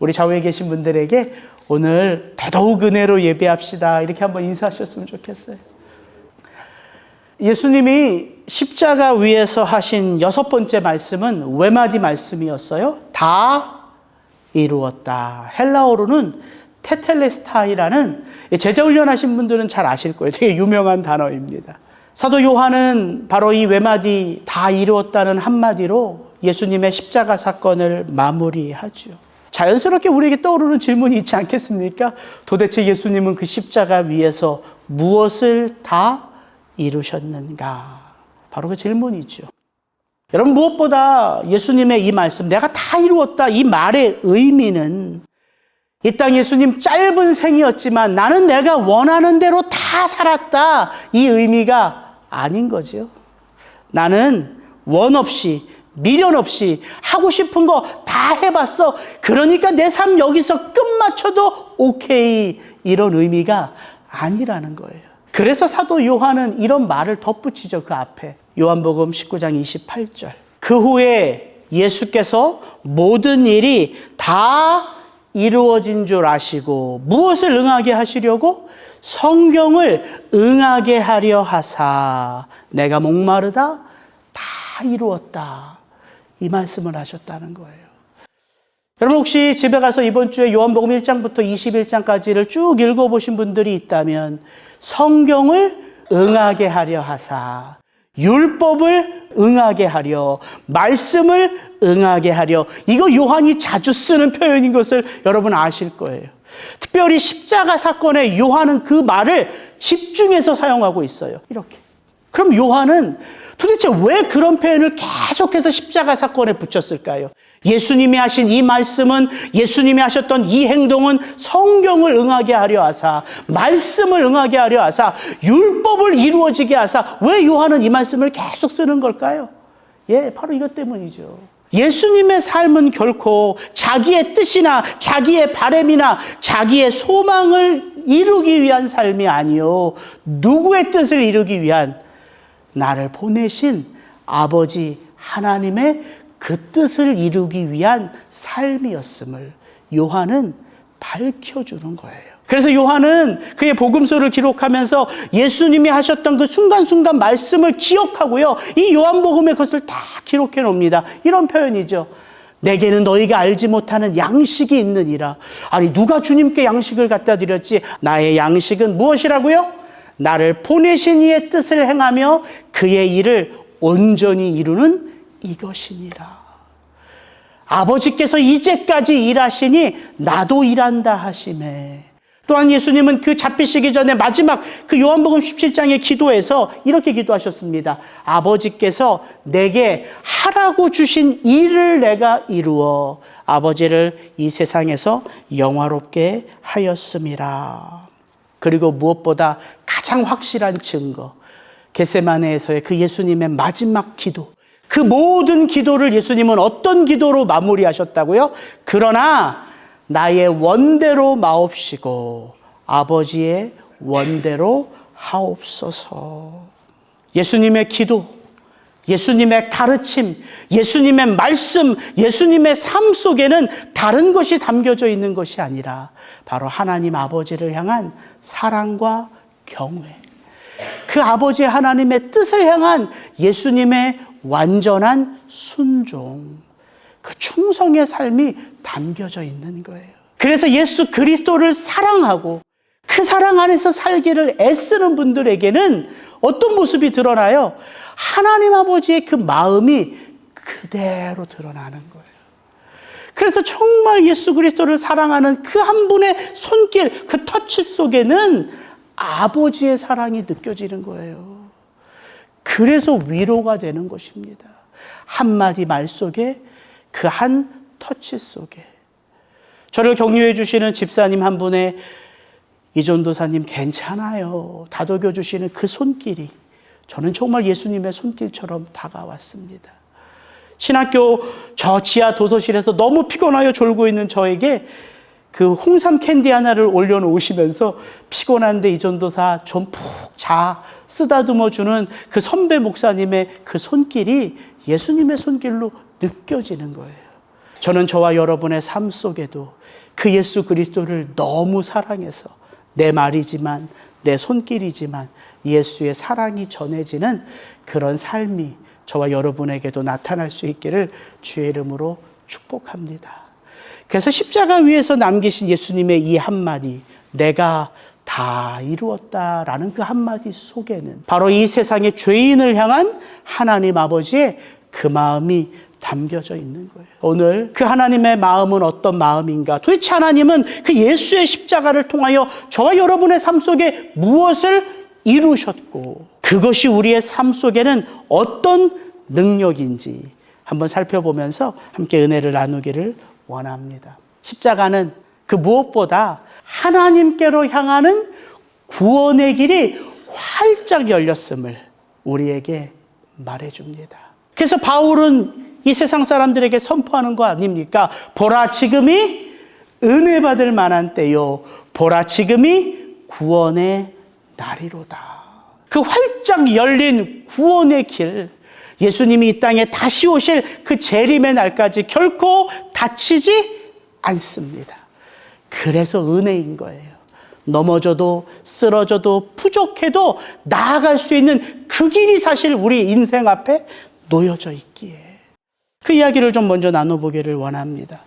우리 좌우에 계신 분들에게 오늘 더더욱 은혜로 예배합시다 이렇게 한번 인사하셨으면 좋겠어요. 예수님이 십자가 위에서 하신 6번째 말씀은 외마디 말씀이었어요. 다 이루었다. 헬라어로는 테텔레스타이라는, 제자 훈련하신 분들은 잘 아실 거예요. 되게 유명한 단어입니다. 사도 요한은 바로 이 외마디 다 이루었다는 한마디로 예수님의 십자가 사건을 마무리하죠. 자연스럽게 우리에게 떠오르는 질문이 있지 않겠습니까? 도대체 예수님은 그 십자가 위에서 무엇을 다 이루셨는가? 바로 그 질문이죠. 여러분, 무엇보다 예수님의 이 말씀, 내가 다 이루었다, 이 말의 의미는 이 땅 예수님 짧은 생이었지만 나는 내가 원하는 대로 다 살았다, 이 의미가 아닌 거죠. 나는 원 없이, 미련 없이 하고 싶은 거 다 해봤어. 그러니까 내 삶 여기서 끝 맞춰도 오케이, 이런 의미가 아니라는 거예요. 그래서 사도 요한은 이런 말을 덧붙이죠. 그 앞에 요한복음 19장 28절. 그 후에 예수께서 모든 일이 다 이루어진 줄 아시고 무엇을 응하게 하시려고? 성경을 응하게 하려 하사 내가 목마르다 다 이루었다, 이 말씀을 하셨다는 거예요. 여러분, 혹시 집에 가서 이번 주에 요한복음 1장부터 21장까지를 쭉 읽어보신 분들이 있다면 성경을 응하게 하려 하사, 율법을 응하게 하려, 말씀을 응하게 하려, 이거 요한이 자주 쓰는 표현인 것을 여러분 아실 거예요. 특별히 십자가 사건에 요한은 그 말을 집중해서 사용하고 있어요. 이렇게. 그럼 요한은 도대체 왜 그런 표현을 계속해서 십자가 사건에 붙였을까요? 예수님이 하신 이 말씀은, 예수님이 하셨던 이 행동은 성경을 응하게 하려 하사, 말씀을 응하게 하려 하사, 율법을 이루어지게 하사, 왜 요한은 이 말씀을 계속 쓰는 걸까요? 바로 이것 때문이죠. 예수님의 삶은 결코 자기의 뜻이나 자기의 바람이나 자기의 소망을 이루기 위한 삶이 아니요, 누구의 뜻을 이루기 위한, 나를 보내신 아버지 하나님의 그 뜻을 이루기 위한 삶이었음을 요한은 밝혀주는 거예요. 그래서 요한은 그의 복음서를 기록하면서 예수님이 하셨던 그 순간순간 말씀을 기억하고요, 이 요한복음에 그것을 다 기록해 놓습니다. 이런 표현이죠. 내게는 너희가 알지 못하는 양식이 있느니라. 아니, 누가 주님께 양식을 갖다 드렸지? 나의 양식은 무엇이라고요? 나를 보내신 이의 뜻을 행하며 그의 일을 온전히 이루는 이것이니라. 아버지께서 이제까지 일하시니 나도 일한다 하시매. 또한 예수님은 그 잡히시기 전에 마지막 그 요한복음 17장의 기도에서 이렇게 기도하셨습니다. 아버지께서 내게 하라고 주신 일을 내가 이루어 아버지를 이 세상에서 영화롭게 하였음이라. 그리고 무엇보다 가장 확실한 증거, 겟세마네에서의 그 예수님의 마지막 기도, 그 모든 기도를 예수님은 어떤 기도로 마무리하셨다고요? 그러나 나의 원대로 마옵시고 아버지의 원대로 하옵소서. 예수님의 기도, 예수님의 가르침, 예수님의 말씀, 예수님의 삶 속에는 다른 것이 담겨져 있는 것이 아니라 바로 하나님 아버지를 향한 사랑과 경외, 그 아버지 하나님의 뜻을 향한 예수님의 완전한 순종, 그 충성의 삶이 담겨져 있는 거예요. 그래서 예수 그리스도를 사랑하고 그 사랑 안에서 살기를 애쓰는 분들에게는 어떤 모습이 드러나요? 하나님 아버지의 그 마음이 그대로 드러나는 거예요. 그래서 정말 예수 그리스도를 사랑하는 그 한 분의 손길, 그 터치 속에는 아버지의 사랑이 느껴지는 거예요. 그래서 위로가 되는 것입니다. 한마디 말 속에, 그 한 터치 속에. 저를 격려해 주시는 집사님 한 분의 이전도사님 괜찮아요, 다독여 주시는 그 손길이 저는 정말 예수님의 손길처럼 다가왔습니다. 신학교 저 지하 도서실에서 너무 피곤하여 졸고 있는 저에게 그 홍삼 캔디 하나를 올려놓으시면서 피곤한데 이전도사 좀 푹 자 쓰다듬어 주는 그 선배 목사님의 그 손길이 예수님의 손길로 느껴지는 거예요. 저는 저와 여러분의 삶 속에도 그 예수 그리스도를 너무 사랑해서 내 말이지만 내 손길이지만 예수의 사랑이 전해지는 그런 삶이 저와 여러분에게도 나타날 수 있기를 주의 이름으로 축복합니다. 그래서 십자가 위에서 남기신 예수님의 이 한마디, 내가 다 이루었다라는 그 한마디 속에는 바로 이 세상의 죄인을 향한 하나님 아버지의 그 마음이 담겨져 있는 거예요. 오늘 그 하나님의 마음은 어떤 마음인가? 도대체 하나님은 그 예수의 십자가를 통하여 저와 여러분의 삶 속에 무엇을 이루셨고 그것이 우리의 삶 속에는 어떤 능력인지 한번 살펴보면서 함께 은혜를 나누기를 원합니다. 십자가는 그 무엇보다 하나님께로 향하는 구원의 길이 활짝 열렸음을 우리에게 말해줍니다. 그래서 바울은 이 세상 사람들에게 선포하는 거 아닙니까? 보라, 지금이 은혜 받을 만한 때요. 보라, 지금이 구원의 날이로다. 그 활짝 열린 구원의 길, 예수님이 이 땅에 다시 오실 그 재림의 날까지 결코 닫히지 않습니다. 그래서 은혜인 거예요. 넘어져도 쓰러져도 부족해도 나아갈 수 있는 그 길이 사실 우리 인생 앞에 놓여져 있기에 그 이야기를 좀 먼저 나눠보기를 원합니다.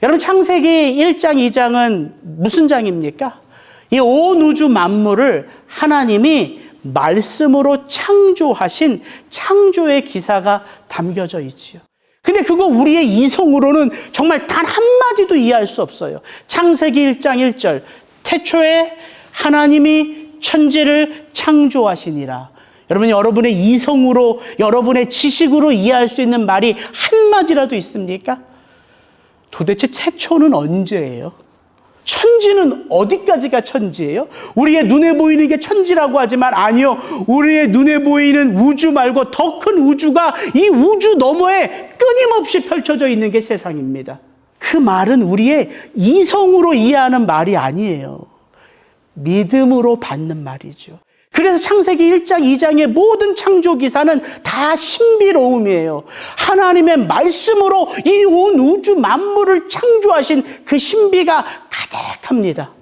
여러분, 창세기 1장, 2장은 무슨 장입니까? 이 온 우주 만물을 하나님이 말씀으로 창조하신 창조의 기사가 담겨져 있지요. 근데 그거 우리의 이성으로는 정말 단 한마디도 이해할 수 없어요. 창세기 1장 1절, 태초에 하나님이 천지를 창조하시니라. 여러분, 여러분의 이성으로, 여러분의 지식으로 이해할 수 있는 말이 한마디라도 있습니까? 도대체 태초는 언제예요? 천지는 어디까지가 천지예요? 우리의 눈에 보이는 게 천지라고 하지만 아니요. 우리의 눈에 보이는 우주 말고 더 큰 우주가 이 우주 너머에 끊임없이 펼쳐져 있는 게 세상입니다. 그 말은 우리의 이성으로 이해하는 말이 아니에요. 믿음으로 받는 말이죠. 그래서 창세기 1장, 2장의 모든 창조 기사는 다 신비로움이에요. 하나님의 말씀으로 이 온 우주 만물을 창조하신 그 신비가 가득합니다.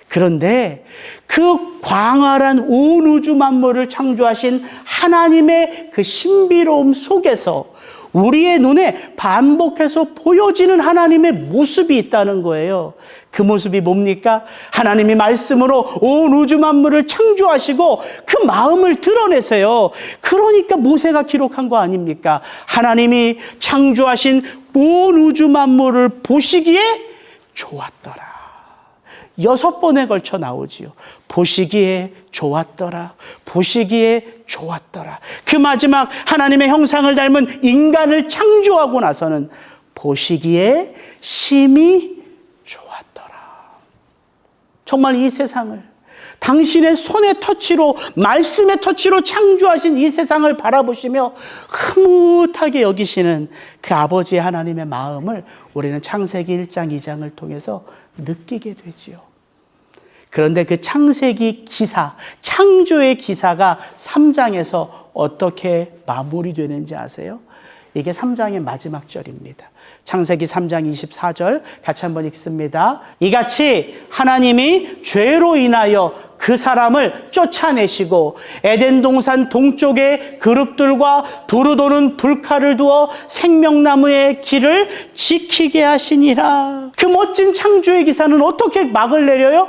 그런데 그 광활한 온 우주 만물을 창조하신 하나님의 그 신비로움 속에서 우리의 눈에 반복해서 보여지는 하나님의 모습이 있다는 거예요. 그 모습이 뭡니까? 하나님이 말씀으로 온 우주 만물을 창조하시고 그 마음을 드러내세요. 그러니까 모세가 기록한 거 아닙니까? 하나님이 창조하신 온 우주 만물을 보시기에 좋았더라. 6번에 걸쳐 나오지요. 보시기에 좋았더라. 보시기에 좋았더라. 그 마지막 하나님의 형상을 닮은 인간을 창조하고 나서는 보시기에 심히 좋았더라. 정말 이 세상을 당신의 손의 터치로, 말씀의 터치로 창조하신 이 세상을 바라보시며 흐뭇하게 여기시는 그 아버지 하나님의 마음을 우리는 창세기 1장, 2장을 통해서 느끼게 되지요. 그런데 그 창세기 기사, 창조의 기사가 3장에서 어떻게 마무리되는지 아세요? 이게 3장의 마지막 절입니다. 창세기 3장 24절 같이 한번 읽습니다. 이같이 하나님이 죄로 인하여 그 사람을 쫓아내시고 에덴 동산 동쪽에 그룹들과 두루 도는 불칼을 두어 생명나무의 길을 지키게 하시니라. 그 멋진 창조의 기사는 어떻게 막을 내려요?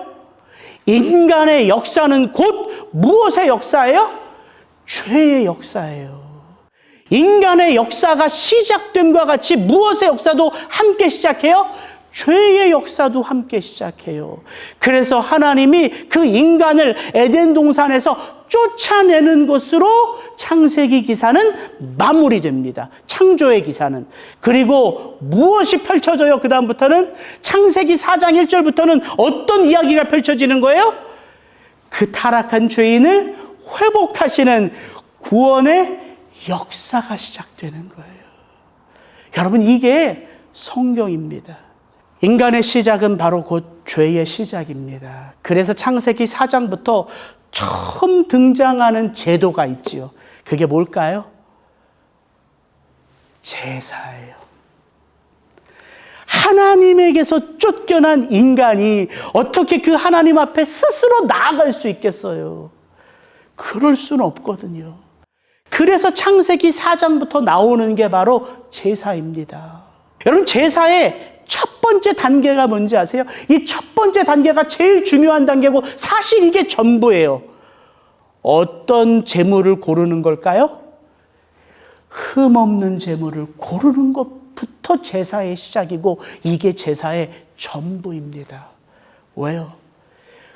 인간의 역사는 곧 무엇의 역사예요? 죄의 역사예요. 인간의 역사가 시작됨과 같이 무엇의 역사도 함께 시작해요? 죄의 역사도 함께 시작해요. 그래서 하나님이 그 인간을 에덴 동산에서 쫓아내는 것으로 창세기 기사는 마무리됩니다. 창조의 기사는. 그리고 무엇이 펼쳐져요? 그 다음부터는 창세기 4장 1절부터는 어떤 이야기가 펼쳐지는 거예요? 그 타락한 죄인을 회복하시는 구원의 역사가 시작되는 거예요. 여러분, 이게 성경입니다. 인간의 시작은 바로 곧 죄의 시작입니다. 그래서 창세기 4장부터 처음 등장하는 제도가 있지요. 그게 뭘까요? 제사예요. 하나님에게서 쫓겨난 인간이 어떻게 그 하나님 앞에 스스로 나아갈 수 있겠어요? 그럴 수는 없거든요. 그래서 창세기 4장부터 나오는 게 바로 제사입니다. 여러분, 제사의 첫 번째 단계가 뭔지 아세요? 이 첫 번째 단계가 제일 중요한 단계고 사실 이게 전부예요. 어떤 제물을 고르는 걸까요? 흠없는 제물을 고르는 것부터 제사의 시작이고 이게 제사의 전부입니다. 왜요?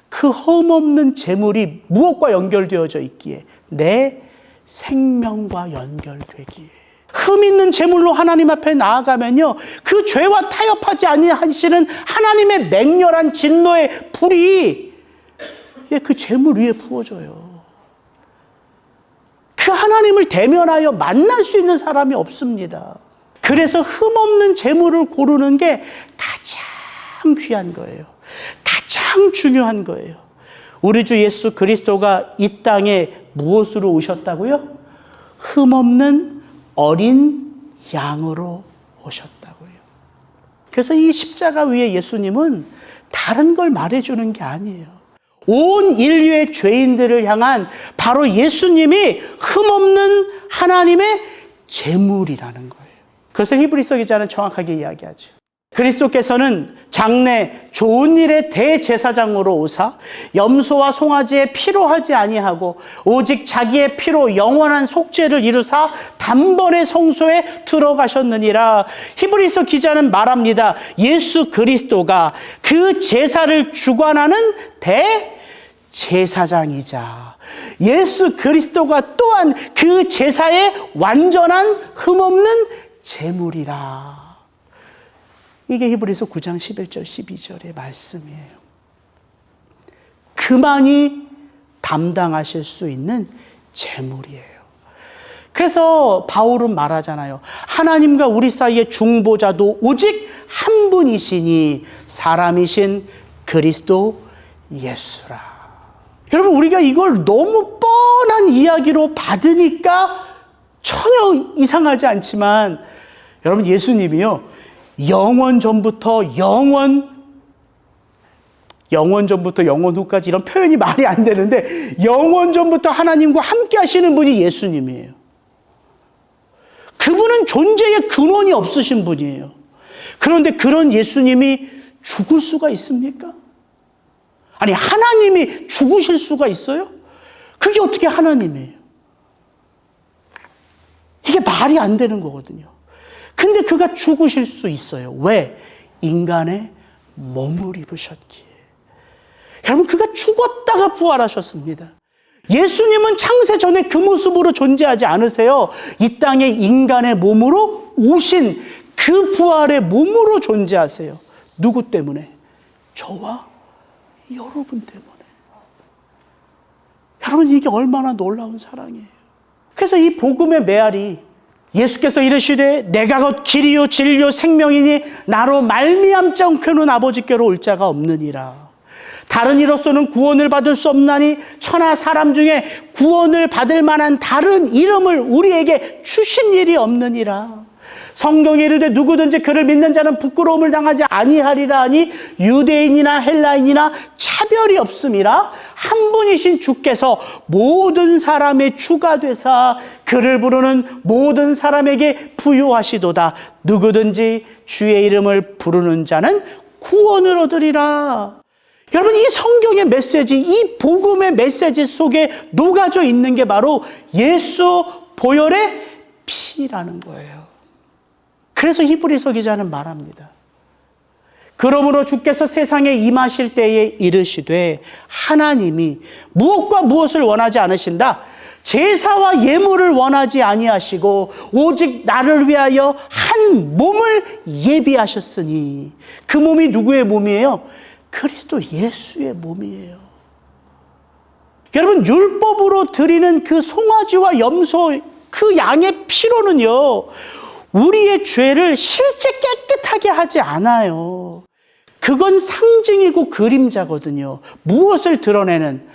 그 흠없는 제물이 무엇과 연결되어져 있기에? 내 생명과 연결되기에. 흠 있는 제물로 하나님 앞에 나아가면요, 그 죄와 타협하지 아니하시는 하나님의 맹렬한 진노의 불이 그 제물 위에 부어져요. 그 하나님을 대면하여 만날 수 있는 사람이 없습니다. 그래서 흠없는 제물을 고르는 게 가장 귀한 거예요. 가장 중요한 거예요. 우리 주 예수 그리스도가 이 땅에 무엇으로 오셨다고요? 흠없는 어린 양으로 오셨다고요. 그래서 이 십자가 위에 예수님은 다른 걸 말해주는 게 아니에요. 온 인류의 죄인들을 향한 바로 예수님이 흠없는 하나님의 제물이라는 거예요. 그래서 히브리서 기자는 정확하게 이야기하죠. 그리스도께서는 장래 좋은 일의 대제사장으로 오사 염소와 송아지의 피로 하지 아니하고 오직 자기의 피로 영원한 속죄를 이루사 단번에 성소에 들어가셨느니라. 히브리서 기자는 말합니다. 예수 그리스도가 그 제사를 주관하는 대제사장이자 예수 그리스도가 또한 그 제사의 완전한 흠없는 제물이라. 이게 히브리서 9장 11절 12절의 말씀이에요. 그만이 담당하실 수 있는 제물이에요. 그래서 바울은 말하잖아요. 하나님과 우리 사이의 중보자도 오직 한 분이시니 사람이신 그리스도 예수라. 여러분, 우리가 이걸 너무 뻔한 이야기로 받으니까 전혀 이상하지 않지만 여러분, 예수님이요, 영원 전부터 영원 전부터 영원 후까지 이런 표현이 말이 안 되는데 영원 전부터 하나님과 함께 하시는 분이 예수님이에요. 그분은 존재의 근원이 없으신 분이에요. 그런데 그런 예수님이 죽을 수가 있습니까? 아니, 하나님이 죽으실 수가 있어요? 그게 어떻게 하나님이에요? 이게 말이 안 되는 거거든요. 근데 그가 죽으실 수 있어요. 왜? 인간의 몸을 입으셨기에. 여러분, 그가 죽었다가 부활하셨습니다. 예수님은 창세 전에 그 모습으로 존재하지 않으세요. 이 땅에 인간의 몸으로 오신 그 부활의 몸으로 존재하세요. 누구 때문에? 저와 여러분 때문에. 여러분, 이게 얼마나 놀라운 사랑이에요. 그래서 이 복음의 메아리, 예수께서 이르시되 내가 곧 길이요 진리요 생명이니 나로 말미암지 않고는 아버지께로 올 자가 없느니라. 다른 이로서는 구원을 받을 수 없나니 천하 사람 중에 구원을 받을 만한 다른 이름을 우리에게 주신 일이 없느니라. 성경에 이르되 누구든지 그를 믿는 자는 부끄러움을 당하지 아니하리라 하니 유대인이나 헬라인이나 차별이 없음이라. 한 분이신 주께서 모든 사람의 주가 되사 그를 부르는 모든 사람에게 부유하시도다. 누구든지 주의 이름을 부르는 자는 구원을 얻으리라. 여러분, 이 성경의 메시지, 이 복음의 메시지 속에 녹아져 있는 게 바로 예수 보혈의 피라는 거예요. 그래서 히브리서 기자는 말합니다. 그러므로 주께서 세상에 임하실 때에 이르시되 하나님이 무엇과 무엇을 원하지 않으신다. 제사와 예물을 원하지 아니하시고 오직 나를 위하여 한 몸을 예비하셨으니. 그 몸이 누구의 몸이에요? 그리스도 예수의 몸이에요. 여러분, 율법으로 드리는 그 송아지와 염소, 그 양의 피로는요, 우리의 죄를 실제 깨끗하게 하지 않아요. 그건 상징이고 그림자거든요. 무엇을 드러내는?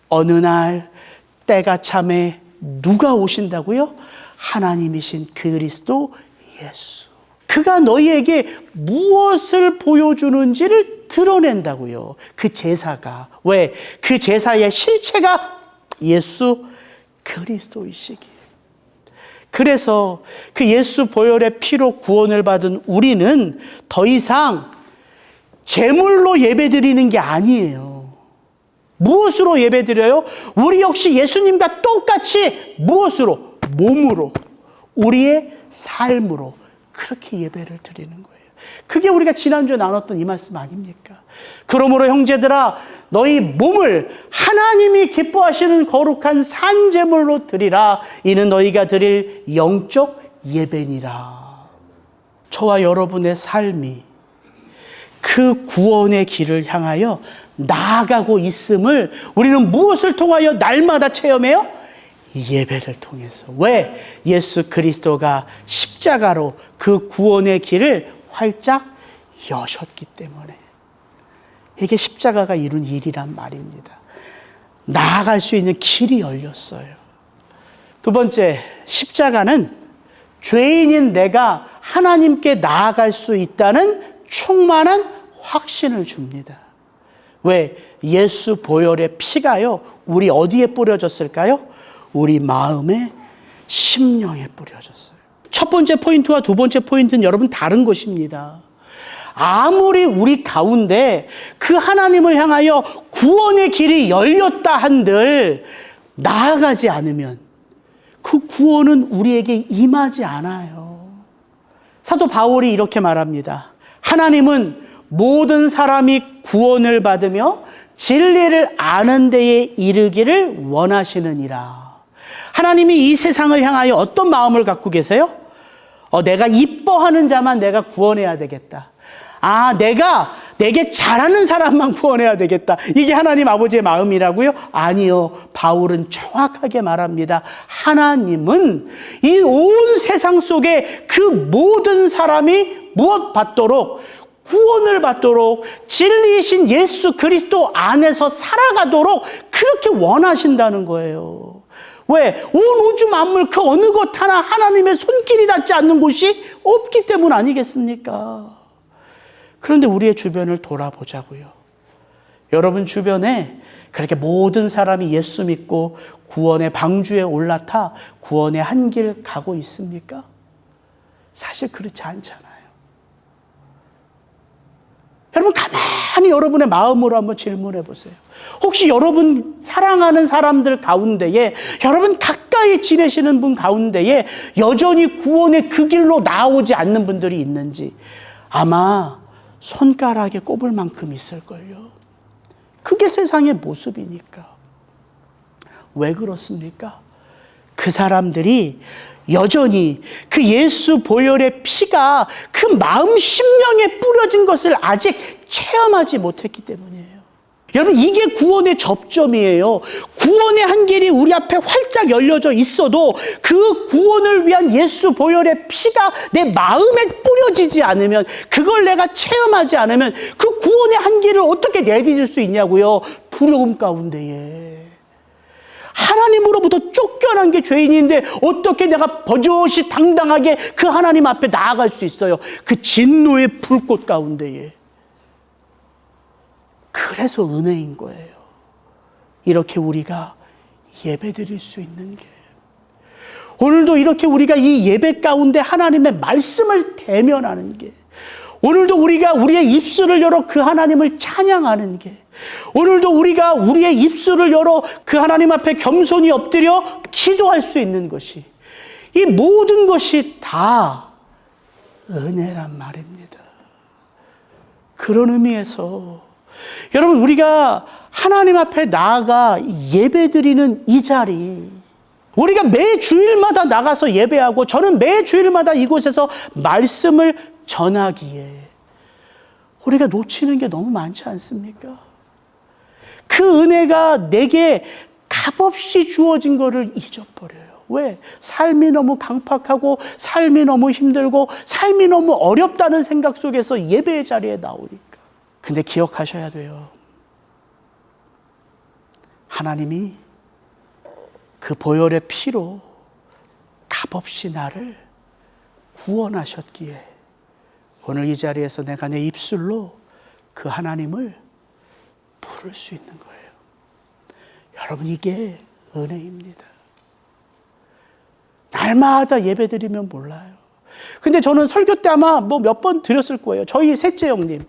어느 날 때가 참에 누가 오신다고요? 하나님이신 그리스도 예수. 그가 너희에게 무엇을 보여주는지를 드러낸다고요. 그 제사가. 왜? 그 제사의 실체가 예수 그리스도이시기에. 그래서 그 예수 보혈의 피로 구원을 받은 우리는 더 이상 제물로 예배드리는 게 아니에요. 무엇으로 예배드려요? 우리 역시 예수님과 똑같이 무엇으로? 몸으로, 우리의 삶으로 그렇게 예배를 드리는 거예요. 그게 우리가 지난주에 나눴던 이 말씀 아닙니까? 그러므로 형제들아, 너희 몸을 하나님이 기뻐하시는 거룩한 산제물로 드리라. 이는 너희가 드릴 영적 예배니라. 저와 여러분의 삶이 그 구원의 길을 향하여 나아가고 있음을 우리는 무엇을 통하여 날마다 체험해요? 예배를 통해서. 왜? 예수 그리스도가 십자가로 그 구원의 길을 활짝 여셨기 때문에. 이게 십자가가 이룬 일이란 말입니다. 나아갈 수 있는 길이 열렸어요. 두 번째, 십자가는 죄인인 내가 하나님께 나아갈 수 있다는 충만한 확신을 줍니다. 왜? 예수 보혈의 피가요, 우리 어디에 뿌려졌을까요? 우리 마음의 심령에 뿌려졌어요. 첫 번째 포인트와 두 번째 포인트는 여러분 다른 것입니다. 아무리 우리 가운데 그 하나님을 향하여 구원의 길이 열렸다 한들 나아가지 않으면 그 구원은 우리에게 임하지 않아요. 사도 바울이 이렇게 말합니다. 하나님은 모든 사람이 구원을 받으며 진리를 아는 데에 이르기를 원하시느니라. 하나님이 이 세상을 향하여 어떤 마음을 갖고 계세요? 내가 이뻐하는 자만 내가 구원해야 되겠다. 내게 잘하는 사람만 구원해야 되겠다. 이게 하나님 아버지의 마음이라고요? 아니요. 바울은 정확하게 말합니다. 하나님은 이 온 세상 속에 그 모든 사람이 무엇 받도록? 구원을 받도록, 진리이신 예수 그리스도 안에서 살아가도록 그렇게 원하신다는 거예요. 왜? 온 우주 만물 그 어느 것 하나 하나님의 손길이 닿지 않는 곳이 없기 때문 아니겠습니까? 그런데 우리의 주변을 돌아보자고요. 여러분 주변에 그렇게 모든 사람이 예수 믿고 구원의 방주에 올라타 구원의 한 길 가고 있습니까? 사실 그렇지 않잖아요. 여러분 가만히 여러분의 마음으로 한번 질문해 보세요. 혹시 여러분 사랑하는 사람들 가운데에, 여러분 가까이 지내시는 분 가운데에 여전히 구원의 그 길로 나오지 않는 분들이 있는지 아마 손가락에 꼽을 만큼 있을걸요. 그게 세상의 모습이니까. 왜 그렇습니까? 그 사람들이 여전히 그 예수 보혈의 피가 그 마음 심령에 뿌려진 것을 아직 체험하지 못했기 때문이에요. 여러분 이게 구원의 접점이에요. 구원의 한 길이 우리 앞에 활짝 열려져 있어도 그 구원을 위한 예수 보혈의 피가 내 마음에 뿌려지지 않으면, 그걸 내가 체험하지 않으면 그 구원의 한 길을 어떻게 내디딜 수 있냐고요. 두려움 가운데에. 하나님으로부터 쫓겨난 게 죄인인데 어떻게 내가 버젓이 당당하게 그 하나님 앞에 나아갈 수 있어요? 그 진노의 불꽃 가운데에. 그래서 은혜인 거예요. 이렇게 우리가 예배드릴 수 있는 게. 오늘도 이렇게 우리가 이 예배 가운데 하나님의 말씀을 대면하는 게, 오늘도 우리가 우리의 입술을 열어 그 하나님을 찬양하는 게, 오늘도 우리가 우리의 입술을 열어 그 하나님 앞에 겸손히 엎드려 기도할 수 있는 것이, 이 모든 것이 다 은혜란 말입니다. 그런 의미에서 여러분 우리가 하나님 앞에 나아가 예배드리는 이 자리, 우리가 매 주일마다 나가서 예배하고 저는 매 주일마다 이곳에서 말씀을 전하기에 우리가 놓치는 게 너무 많지 않습니까? 그 은혜가 내게 값없이 주어진 것을 잊어버려요. 왜? 삶이 너무 강팍하고 삶이 너무 힘들고 삶이 너무 어렵다는 생각 속에서 예배의 자리에 나오니까. 근데 기억하셔야 돼요. 하나님이 그 보혈의 피로 값없이 나를 구원하셨기에 오늘 이 자리에서 내가 내 입술로 그 하나님을 부를 수 있는 거예요. 여러분, 이게 은혜입니다. 날마다 예배 드리면 몰라요. 근데 저는 설교 때 아마 몇 번 드렸을 거예요. 저희 셋째 형님.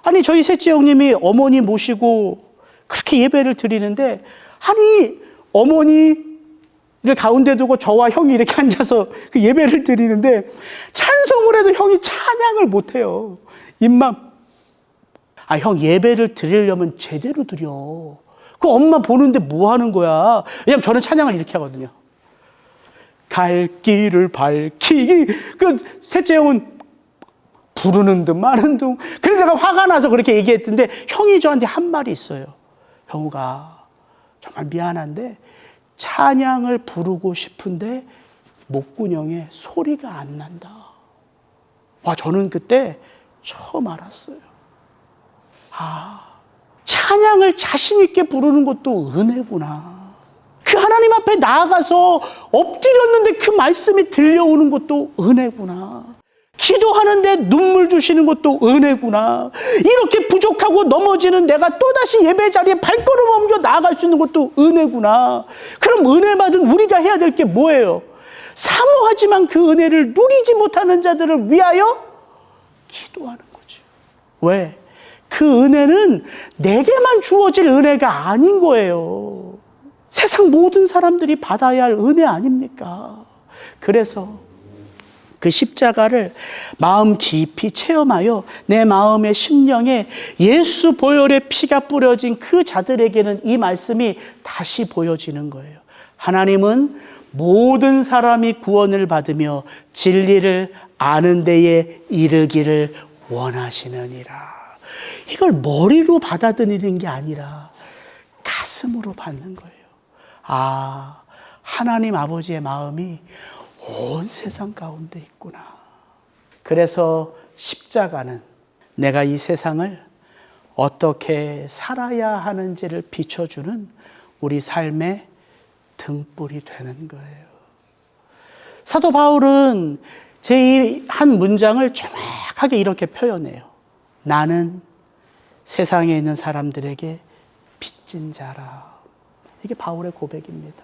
아니, 저희 셋째 형님이 어머니 모시고 그렇게 예배를 드리는데, 아니, 어머니를 가운데 두고 저와 형이 이렇게 앉아서 그 예배를 드리는데, 찬송을 해도 형이 찬양을 못해요. 입만. 형, 예배를 드리려면 제대로 드려. 그 엄마 보는데 뭐 하는 거야? 왜냐면 저는 찬양을 이렇게 하거든요. 갈 길을 밝히기. 그 셋째 형은 부르는 듯 마는 둥. 그래서 제가 화가 나서 그렇게 얘기했던데, 형이 저한테 한 말이 있어요. 형우가 정말 미안한데 찬양을 부르고 싶은데 목구멍에 소리가 안 난다. 와, 저는 그때 처음 알았어요. 찬양을 자신 있게 부르는 것도 은혜구나. 그 하나님 앞에 나아가서 엎드렸는데 그 말씀이 들려오는 것도 은혜구나. 기도하는데 눈물 주시는 것도 은혜구나. 이렇게 부족하고 넘어지는 내가 또다시 예배 자리에 발걸음 옮겨 나아갈 수 있는 것도 은혜구나. 그럼 은혜 받은 우리가 해야 될 게 뭐예요? 사모하지만 그 은혜를 누리지 못하는 자들을 위하여 기도하는 거죠. 왜? 그 은혜는 내게만 주어질 은혜가 아닌 거예요. 세상 모든 사람들이 받아야 할 은혜 아닙니까? 그래서 그 십자가를 마음 깊이 체험하여 내 마음의 심령에 예수 보혈의 피가 뿌려진 그 자들에게는 이 말씀이 다시 보여지는 거예요. 하나님은 모든 사람이 구원을 받으며 진리를 아는 데에 이르기를 원하시느니라. 이걸 머리로 받아들이는 게 아니라 가슴으로 받는 거예요. 하나님 아버지의 마음이 온 세상 가운데 있구나. 그래서 십자가는 내가 이 세상을 어떻게 살아야 하는지를 비춰주는 우리 삶의 등불이 되는 거예요. 사도 바울은 제 한 문장을 정확하게 이렇게 표현해요. 나는 세상에 있는 사람들에게 빚진 자라. 이게 바울의 고백입니다.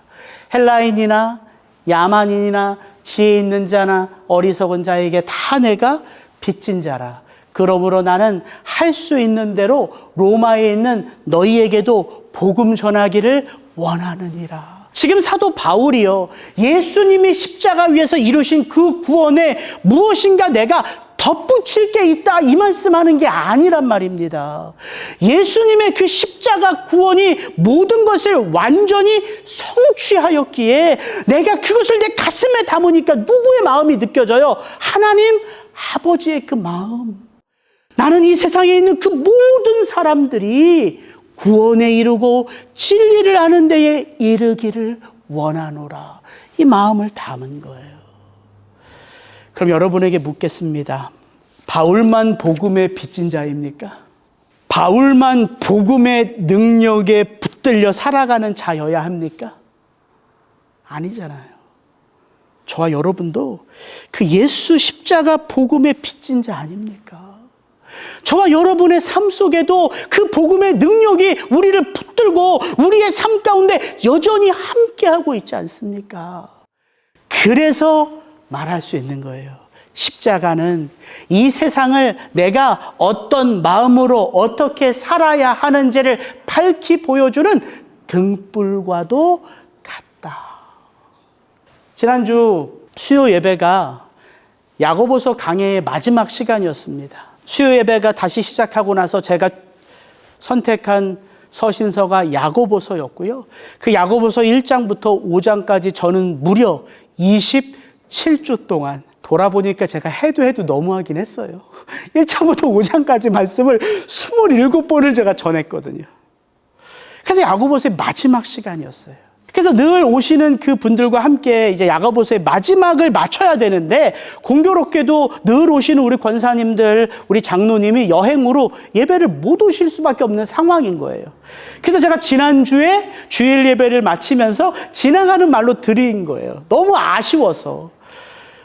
헬라인이나 야만인이나 지혜 있는 자나 어리석은 자에게 다 내가 빚진 자라. 그러므로 나는 할 수 있는 대로 로마에 있는 너희에게도 복음 전하기를 원하느니라. 지금 사도 바울이요, 예수님이 십자가 위에서 이루신 그 구원에 무엇인가 내가 덧붙일 게 있다, 이 말씀하는 게 아니란 말입니다. 예수님의 그 십자가 구원이 모든 것을 완전히 성취하였기에 내가 그것을 내 가슴에 담으니까 누구의 마음이 느껴져요? 하나님 아버지의 그 마음. 나는 이 세상에 있는 그 모든 사람들이 구원에 이르고 진리를 아는 데에 이르기를 원하노라. 이 마음을 담은 거예요. 그럼 여러분에게 묻겠습니다. 바울만 복음의 빚진 자입니까? 바울만 복음의 능력에 붙들려 살아가는 자여야 합니까? 아니잖아요. 저와 여러분도 그 예수 십자가 복음의 빚진 자 아닙니까? 저와 여러분의 삶 속에도 그 복음의 능력이 우리를 붙들고 우리의 삶 가운데 여전히 함께하고 있지 않습니까? 그래서 말할 수 있는 거예요. 십자가는 이 세상을 내가 어떤 마음으로 어떻게 살아야 하는지를 밝히 보여주는 등불과도 같다. 지난주 수요 예배가 야고보서 강해의 마지막 시간이었습니다. 수요 예배가 다시 시작하고 나서 제가 선택한 서신서가 야고보서였고요. 그 야고보서 1장부터 5장까지 저는 무려 27주 동안 돌아보니까 제가 해도 너무하긴 했어요. 1장부터 5장까지 말씀을 27번을 제가 전했거든요. 그래서 야고보서의 마지막 시간이었어요. 그래서 늘 오시는 그 분들과 함께 이제 야고보서의 마지막을 맞춰야 되는데, 공교롭게도 늘 오시는 우리 권사님들, 우리 장로님이 여행으로 예배를 못 오실 수밖에 없는 상황인 거예요. 그래서 제가 지난주에 주일 예배를 마치면서 지나가는 말로 드린 거예요. 너무 아쉬워서.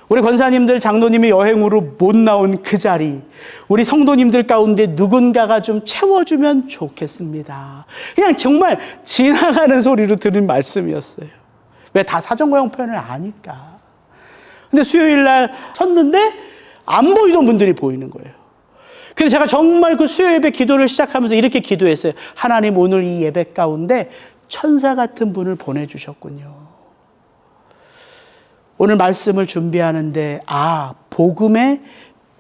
우리 권사님들, 장로님이 여행으로 못 나온 그 자리, 우리 성도님들 가운데 누군가가 좀 채워주면 좋겠습니다. 그냥 정말 지나가는 소리로 들은 말씀이었어요. 왜? 다 사정거용 표현을 아니까. 근데 수요일 날 섰는데 안 보이던 분들이 보이는 거예요. 그래서 제가 정말 그 수요 예배 기도를 시작하면서 이렇게 기도했어요. 하나님, 오늘 이 예배 가운데 천사 같은 분을 보내주셨군요. 오늘 말씀을 준비하는데 복음의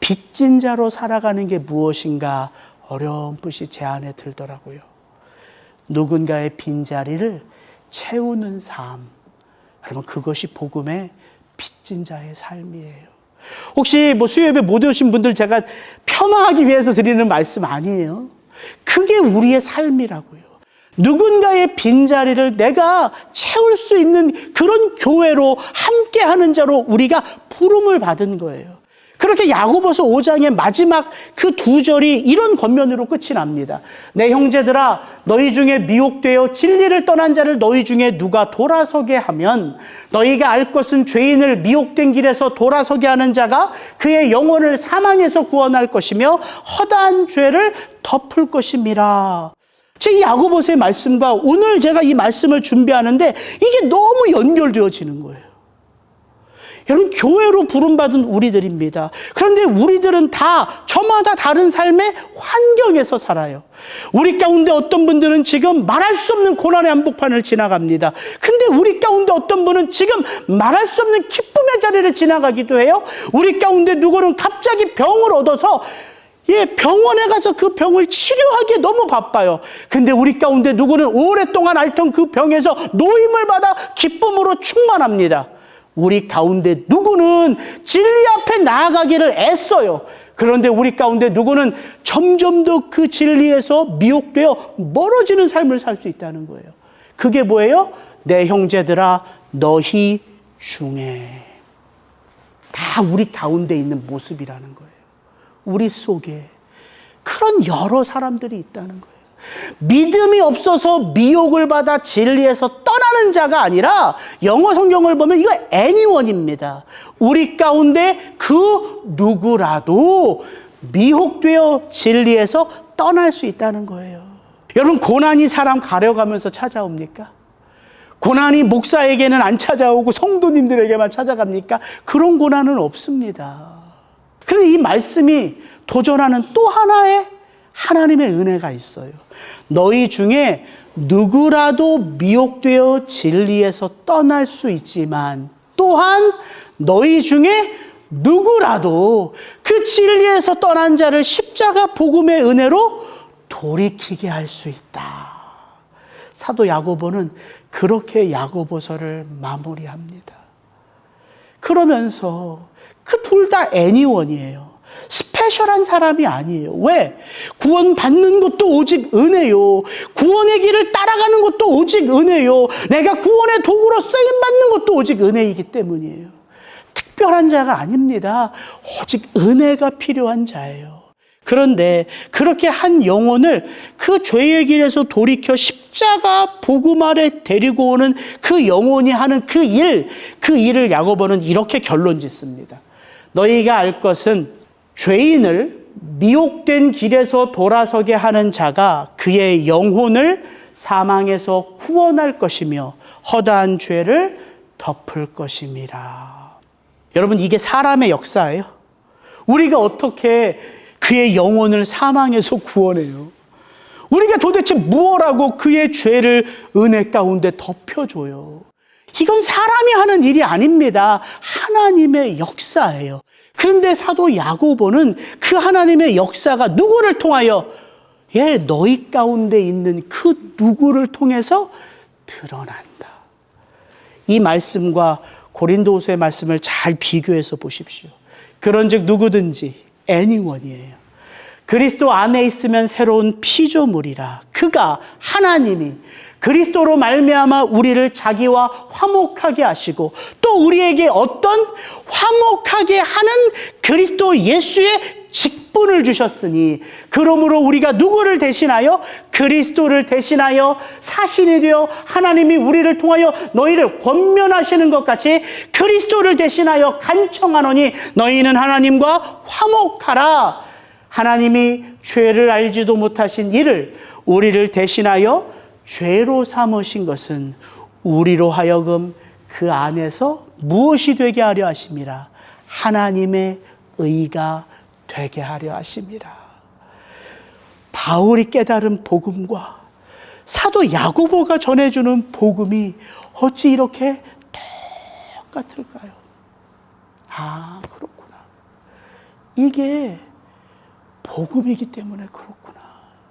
빚진 자로 살아가는 게 무엇인가 어렴풋이 제 안에 들더라고요. 누군가의 빈자리를 채우는 삶. 여러분, 그것이 복음의 빚진 자의 삶이에요. 혹시 수요예배 못 오신 분들 제가 폄하하기 위해서 드리는 말씀 아니에요. 그게 우리의 삶이라고요. 누군가의 빈자리를 내가 채울 수 있는 그런 교회로 함께하는 자로 우리가 부름을 받은 거예요. 그렇게 야고보서 5장의 마지막 그 2절이 이런 겉면으로 끝이 납니다. 내 형제들아, 너희 중에 미혹되어 진리를 떠난 자를 너희 중에 누가 돌아서게 하면 너희가 알 것은 죄인을 미혹된 길에서 돌아서게 하는 자가 그의 영혼을 사망에서 구원할 것이며 허다한 죄를 덮을 것임이라. 제 야고보서의 말씀과 오늘 제가 이 말씀을 준비하는데 이게 너무 연결되어지는 거예요. 여러분, 교회로 부름받은 우리들입니다. 그런데 우리들은 다 저마다 다른 삶의 환경에서 살아요. 우리 가운데 어떤 분들은 지금 말할 수 없는 고난의 한복판을 지나갑니다. 근데 우리 가운데 어떤 분은 지금 말할 수 없는 기쁨의 자리를 지나가기도 해요. 우리 가운데 누구는 갑자기 병을 얻어서 병원에 가서 그 병을 치료하기에 너무 바빠요. 근데 우리 가운데 누구는 오랫동안 앓던 그 병에서 노임을 받아 기쁨으로 충만합니다. 우리 가운데 누구는 진리 앞에 나아가기를 애써요. 그런데 우리 가운데 누구는 점점 더 그 진리에서 미혹되어 멀어지는 삶을 살 수 있다는 거예요. 그게 뭐예요? 내 형제들아, 너희 중에. 다 우리 가운데 있는 모습이라는 거예요. 우리 속에 그런 여러 사람들이 있다는 거예요. 믿음이 없어서 미혹을 받아 진리에서 떠나는 자가 아니라 영어 성경을 보면 이거 anyone입니다. 우리 가운데 그 누구라도 미혹되어 진리에서 떠날 수 있다는 거예요. 여러분, 고난이 사람 가려가면서 찾아옵니까? 고난이 목사에게는 안 찾아오고 성도님들에게만 찾아갑니까? 그런 고난은 없습니다. 그런데 이 말씀이 도전하는 또 하나의 하나님의 은혜가 있어요. 너희 중에 누구라도 미혹되어 진리에서 떠날 수 있지만 또한 너희 중에 누구라도 그 진리에서 떠난 자를 십자가 복음의 은혜로 돌이키게 할 수 있다. 사도 야고보는 그렇게 야고보서를 마무리합니다. 그러면서 그 둘 다 anyone이에요. 스페셜한 사람이 아니에요. 왜? 구원 받는 것도 오직 은혜요. 구원의 길을 따라가는 것도 오직 은혜요. 내가 구원의 도구로 쓰임 받는 것도 오직 은혜이기 때문이에요. 특별한 자가 아닙니다. 오직 은혜가 필요한 자예요. 그런데 그렇게 한 영혼을 그 죄의 길에서 돌이켜 십자가 복음 아래 데리고 오는 그 영혼이 하는 그 일을 야고보는 이렇게 결론 짓습니다. 너희가 알 것은 죄인을 미혹된 길에서 돌아서게 하는 자가 그의 영혼을 사망에서 구원할 것이며 허다한 죄를 덮을 것임이라. 여러분, 이게 사람의 역사예요. 우리가 어떻게 그의 영혼을 사망에서 구원해요? 우리가 도대체 무엇하고 그의 죄를 은혜 가운데 덮여줘요? 이건 사람이 하는 일이 아닙니다. 하나님의 역사예요. 그런데 사도 야고보는 그 하나님의 역사가 누구를 통하여 너희 가운데 있는 그 누구를 통해서 드러난다. 이 말씀과 고린도후서의 말씀을 잘 비교해서 보십시오. 그런즉 누구든지 anyone이에요. 그리스도 안에 있으면 새로운 피조물이라. 그가 하나님이 그리스도로 말미암아 우리를 자기와 화목하게 하시고 또 우리에게 어떤 화목하게 하는 그리스도 예수의 직분을 주셨으니 그러므로 우리가 누구를 대신하여? 그리스도를 대신하여 사신이 되어 하나님이 우리를 통하여 너희를 권면하시는 것 같이 그리스도를 대신하여 간청하노니 너희는 하나님과 화목하라. 하나님이 죄를 알지도 못하신 이를 우리를 대신하여 죄로 삼으신 것은 우리로 하여금 그 안에서 무엇이 되게 하려 하심이라? 하나님의 의가 되게 하려 하심이라. 바울이 깨달은 복음과 사도 야고보가 전해주는 복음이 어찌 이렇게 똑같을까요? 아, 그렇구나. 이게 복음이기 때문에 그렇구나.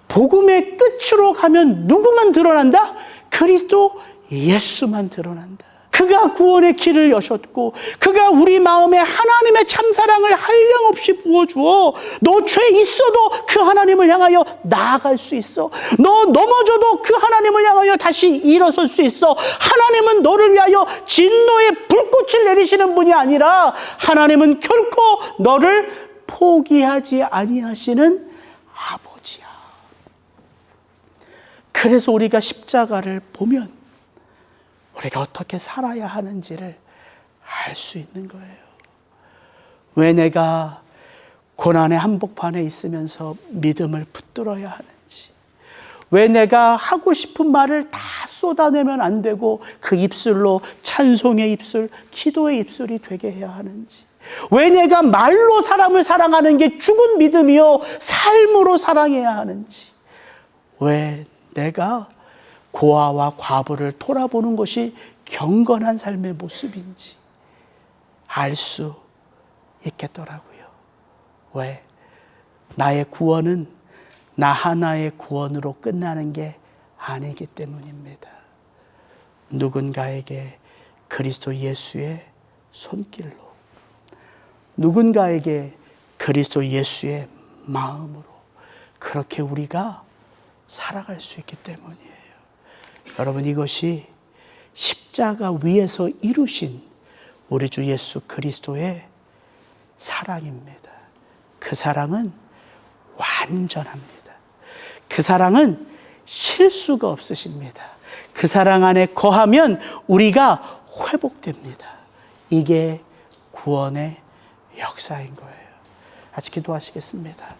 복음의 끝으로 가면 누구만 드러난다? 그리스도 예수만 드러난다. 그가 구원의 길을 여셨고 그가 우리 마음에 하나님의 참사랑을 한량없이 부어주어 너 죄 있어도 그 하나님을 향하여 나아갈 수 있어. 너 넘어져도 그 하나님을 향하여 다시 일어설 수 있어. 하나님은 너를 위하여 진노의 불꽃을 내리시는 분이 아니라 하나님은 결코 너를 포기하지 아니하시는 아버지야. 그래서 우리가 십자가를 보면 우리가 어떻게 살아야 하는지를 알 수 있는 거예요. 왜 내가 고난의 한복판에 있으면서 믿음을 붙들어야 하는지, 왜 내가 하고 싶은 말을 다 쏟아내면 안 되고 그 입술로 찬송의 입술, 기도의 입술이 되게 해야 하는지, 왜 내가 말로 사람을 사랑하는 게 죽은 믿음이요 삶으로 사랑해야 하는지, 왜 내가 고아와 과부를 돌아보는 것이 경건한 삶의 모습인지 알 수 있겠더라고요. 왜? 나의 구원은 나 하나의 구원으로 끝나는 게 아니기 때문입니다. 누군가에게 그리스도 예수의 손길로, 누군가에게 그리스도 예수의 마음으로 그렇게 우리가 살아갈 수 있기 때문이에요. 여러분, 이것이 십자가 위에서 이루신 우리 주 예수 그리스도의 사랑입니다. 그 사랑은 완전합니다. 그 사랑은 실수가 없으십니다. 그 사랑 안에 거하면 우리가 회복됩니다. 이게 구원의 역사인 거예요. 같이 기도하시겠습니다.